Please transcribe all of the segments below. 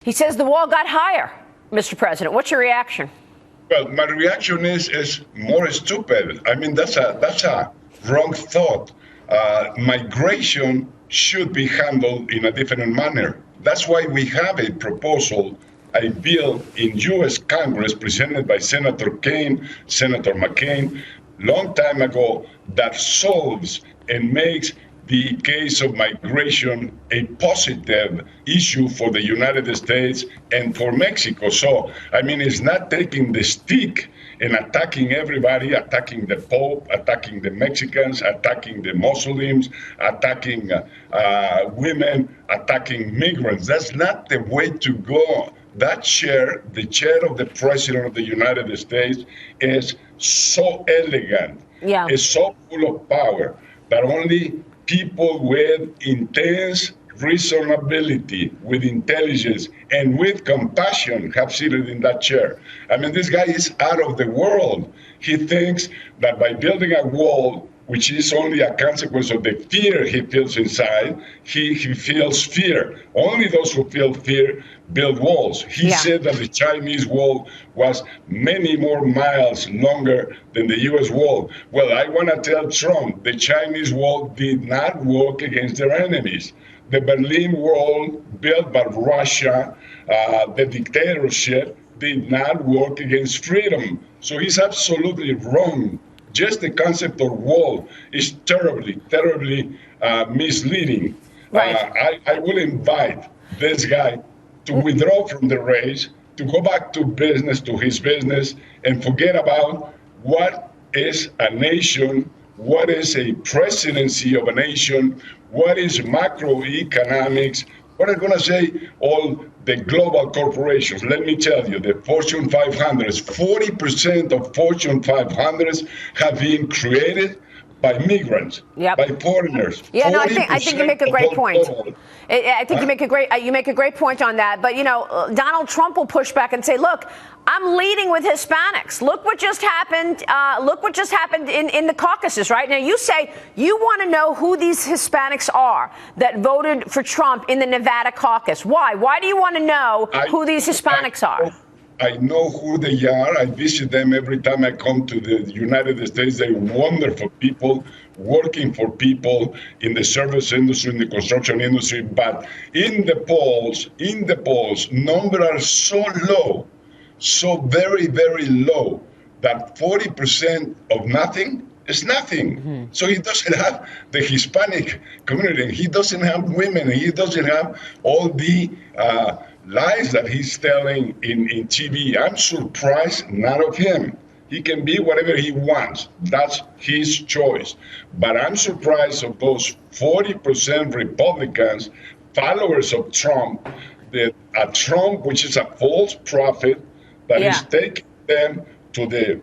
He says the wall got higher, Mr. President. What's your reaction? Well, my reaction is more stupid. I mean, that's a wrong thought. Migration should be handled in a different manner. That's why we have a proposal, a bill in U.S. Congress presented by Senator McCain, long time ago, that solves and makes the case of migration a positive issue for the United States and for Mexico. So, I mean, it's not taking the stick and attacking everybody, attacking the Pope, attacking the Mexicans, attacking the Muslims, attacking women, attacking migrants. That's not the way to go. That chair, the chair of the President of the United States, is so elegant, is so full of power that only people with intense reasonability, with intelligence, and with compassion have seated in that chair. I mean, this guy is out of the world. He thinks that by building a wall, which is only a consequence of the fear he feels inside, he feels fear. Only those who feel fear build walls. He said that the Chinese wall was many more miles longer than the U.S. wall. Well, I want to tell Trump, the Chinese wall did not work against their enemies. The Berlin Wall, built by Russia, the dictatorship, did not work against freedom. So he's absolutely wrong. Just the concept of wall is terribly misleading. Right. I will invite this guy to withdraw from the race, to go back to his business, and forget about what is a nation, what is a presidency of a nation, what is macroeconomics, what are going to say all the global corporations. Let me tell you, the Fortune 500s, 40% of Fortune 500s have been created by migrants, by foreigners. Yeah, no, I think you make a great point. I think you make a great point on that. But, you know, Donald Trump will push back and say, look, I'm leading with Hispanics. Look what just happened. Look what just happened in the caucuses, right? Now, you say you want to know who these Hispanics are that voted for Trump in the Nevada caucus. Why? Why do you want to know who these Hispanics are? I know who they are. I visit them every time I come to the United States. They're wonderful people, working for people in the service industry, in the construction industry. But in the polls, numbers are so low, so very, very low, that 40% of nothing is nothing. Mm-hmm. So he doesn't have the Hispanic community. He doesn't have women. He doesn't have all the lies that he's telling in TV. I'm surprised not of him. He can be whatever he wants. That's his choice. But I'm surprised of those 40% Republicans, followers of Trump, that a Trump, which is a false prophet, that is taking them to the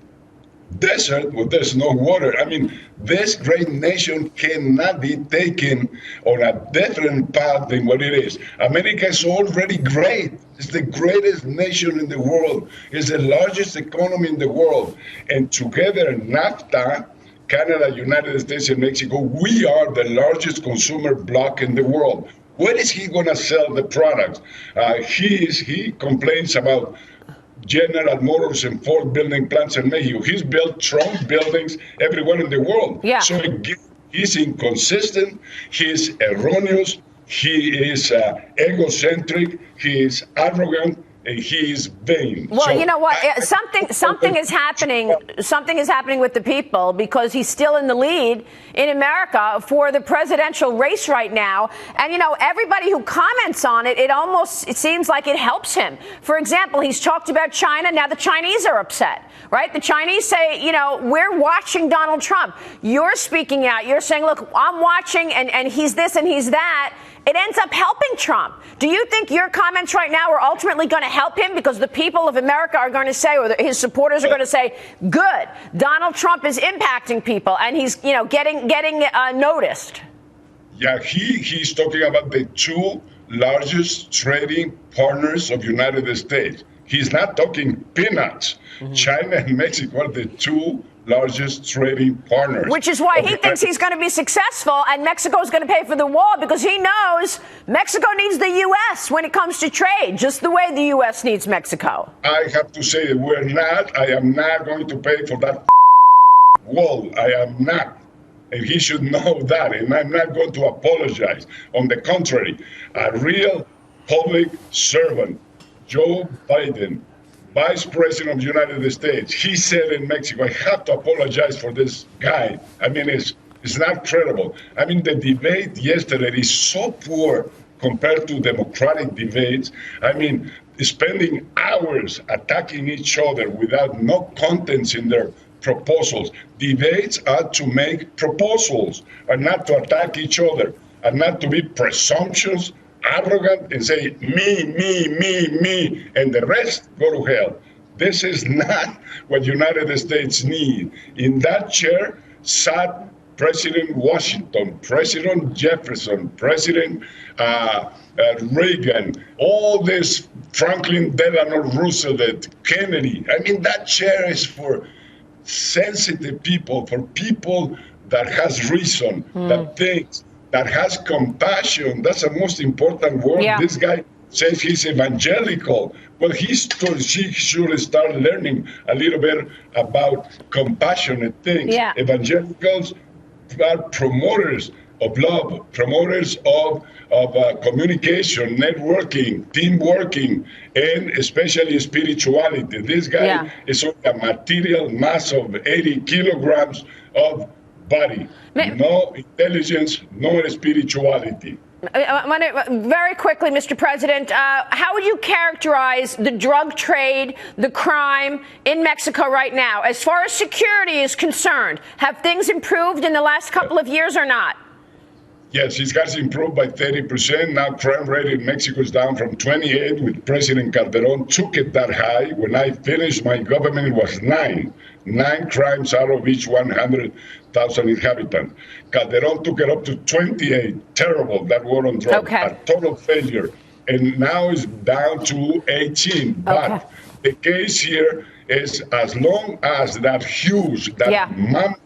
desert where there's no water. I mean, this great nation cannot be taken on a different path than what it is. America is already great. It's the greatest nation in the world. It's the largest economy in the world. And together, NAFTA, Canada, United States, and Mexico, we are the largest consumer bloc in the world. Where is he going to sell the products? He complains about General Motors and Ford building plants in Mexico. He's built Trump buildings everywhere in the world. Yeah. So he's inconsistent, he's erroneous, he is egocentric, he is arrogant, and he is vain. Well, so, you know what? Something is happening. Something is happening with the people because he's still in the lead in America for the presidential race right now. And, you know, everybody who comments on it, it seems like it helps him. For example, he's talked about China. Now the Chinese are upset, right? The Chinese say, you know, we're watching Donald Trump. You're speaking out. You're saying, look, I'm watching and he's this and he's that. It ends up helping Trump. Do you think your comments right now are ultimately going to help him because the people of America are going to say, or his supporters are going to say, good, Donald Trump is impacting people and he's, you know, getting noticed? Yeah, he's talking about the two largest trading partners of United States. He's not talking peanuts. Mm-hmm. China and Mexico are the two largest trading partners. Which is why he thinks he's going to be successful, and Mexico is going to pay for the wall, because he knows Mexico needs the U.S. when it comes to trade, just the way the U.S. needs Mexico. I have to say that I am not going to pay for that wall. I am not. And he should know that. And I'm not going to apologize. On the contrary, a real public servant, Joe Biden, Vice President of the United States, he said in Mexico, I have to apologize for this guy. I mean, it's not credible. I mean, the debate yesterday is so poor compared to democratic debates. I mean, spending hours attacking each other without no contents in their proposals. Debates are to make proposals and not to attack each other and not to be presumptuous, arrogant, and say, me, and the rest go to hell. This is not what United States need. In that chair sat President Washington, President Jefferson, President Reagan, all this Franklin Delano Roosevelt, Kennedy. I mean, that chair is for sensitive people, for people that has reason, that thinks, that has compassion. That's the most important word. Yeah. This guy says he's evangelical. Well, she should start learning a little bit about compassionate things. Yeah. Evangelicals are promoters of love, promoters of communication, networking, team working, and especially spirituality. This guy is a material mass of 80 kilograms of body. No intelligence, no spirituality. Very quickly, Mr. President, how would you characterize the drug trade, the crime in Mexico right now? As far as security is concerned, have things improved in the last couple of years or not? Yes, it has improved by 30%. Now crime rate in Mexico is down from 28 with President Calderon. Took it that high. When I finished my government, it was 9. 9 crimes out of each 100,000 inhabitants. Calderon took it up to 28. Terrible, that war on drugs. Okay. A total failure. And now it's down to 18. But the case here is as long as that huge, mammoth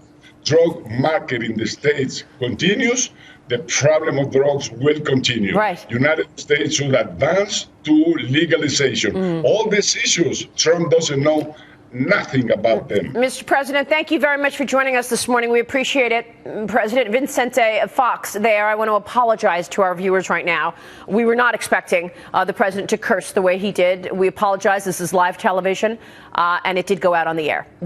drug market in the States continues, the problem of drugs will continue. Right. United States should advance to legalization. All these issues, Trump doesn't know nothing about them. Mr. President, thank you very much for joining us this morning. We appreciate it. President Vicente Fox there. I want to apologize to our viewers right now. We were not expecting the president to curse the way he did. We apologize. This is live television, and it did go out on the air.